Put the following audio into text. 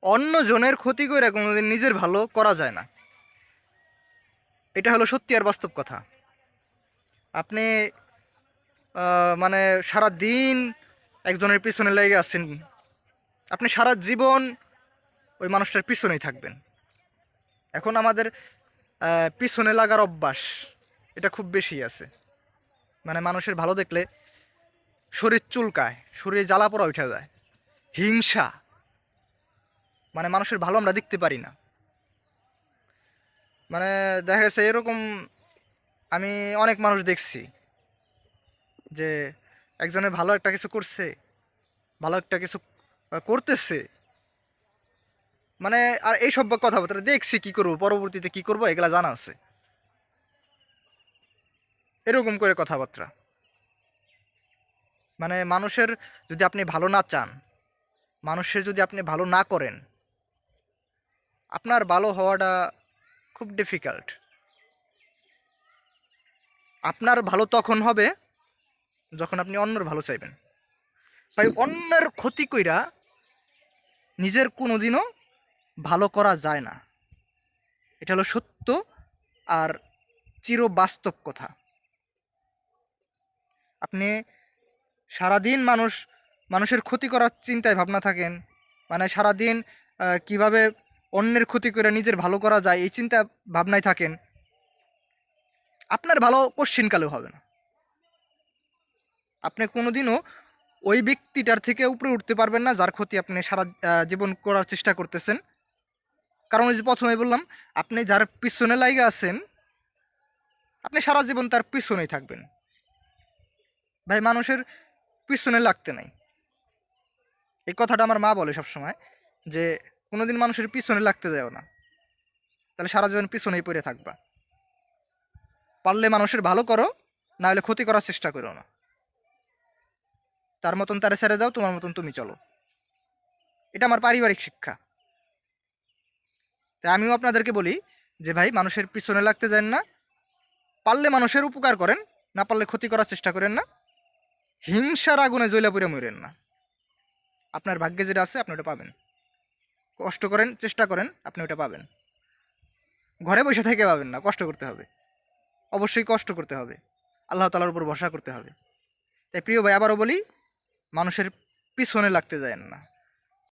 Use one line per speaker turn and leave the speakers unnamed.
অন্য জনের ক্ষতি করে কোনোদিন নিজের ভালো করা যায় না। এটা হলো সত্যি আর বাস্তব কথা। আপনি মানে সারা দিন একজনের পিছনে লেগে আছেন, আপনি সারা জীবন ওই মানুষটার পিছনেই থাকবেন। এখন আমাদের পিছনে লাগার অভ্যাস এটা খুব বেশি আছে। মানে মানুষের ভালো দেখলে শরীর চুলকায়, শরীরে জ্বালা পোড়া উঠে যায়, হিংসা। মানে মানুষের ভালো আমরা দেখতে পারি না। মানে দেখা গেছে এরকম, আমি অনেক মানুষ দেখছি যে একজনের ভালো একটা কিছু করছে, ভালো একটা কিছু করতেছে, মানে আর এইসব কথাবার্তা দেখছি, কি করবো পরবর্তীতে কি করবো এগুলা জানা আছে, এরকম করে কথাবার্তা। মানে মানুষের যদি আপনি ভালো না চান, মানুষের যদি আপনি ভালো না করেন, আপনার ভালো হওয়াটা খুব ডিফিকাল্ট। আপনার ভালো তখন হবে যখন আপনি অন্যের ভালো চাইবেন। তাই অন্যের ক্ষতি কইরা নিজের কোনোদিনও ভালো করা যায় না। এটা হলো সত্য আর চিরবাস্তব কথা। আপনি সারাদিন মানুষের ক্ষতি করার চিন্তায় ভাবনা থাকেন, মানে সারাদিন কিভাবে অন্যের ক্ষতি করে নিজের ভালো করা যায় এই চিন্তা ভাবনায় থাকেন, আপনার ভালো কোশ্চিনকালেও হবে না। আপনি কোনোদিনও ওই ব্যক্তিটার থেকে উপরে উঠতে পারবেন না যার ক্ষতি আপনি সারা জীবন করার চেষ্টা করতেছেন। কারণ ওই যে প্রথমে বললাম, আপনি যার পিছনে লাইগা আছেন আপনি সারা জীবন তার পিছনেই থাকবেন। ভাই মানুষের পিছনে লাগতে নাই, এই কথাটা আমার মা বলে সবসময়, যে কোনোদিন মানুষের পিছনে লাগতে যাও না, তাহলে সারা জীবন পিছনেই পড়ে থাকবা। পারলে মানুষের ভালো করো, না হলে ক্ষতি করার চেষ্টা করো না। তার মতন তারে ছেড়ে দাও, তোমার মতন তুমি চলো। এটা আমার পারিবারিক শিক্ষা। তাই আমিও আপনাদেরকে বলি যে ভাই মানুষের পিছনে লাগতে যান না, পারলে মানুষের উপকার করেন, না পারলে ক্ষতি করার চেষ্টা করেন না। হিংসার আগুনে জ্বলা পুড়ে মরেন না। আপনার ভাগ্যে যেটা আছে আপনি ওটা পাবেন। কষ্ট করেন, চেষ্টা করেন, আপনি ওটা পাবেন। ঘরে বসে থেকে পাবেন না, কষ্ট করতে হবে, অবশ্যই কষ্ট করতে হবে, আল্লাহ তাআলার উপর ভরসা করতে হবে। তাই প্রিয় ভাই আবারও বলি, মানুষের পিছনে লাগতে যায়েন না।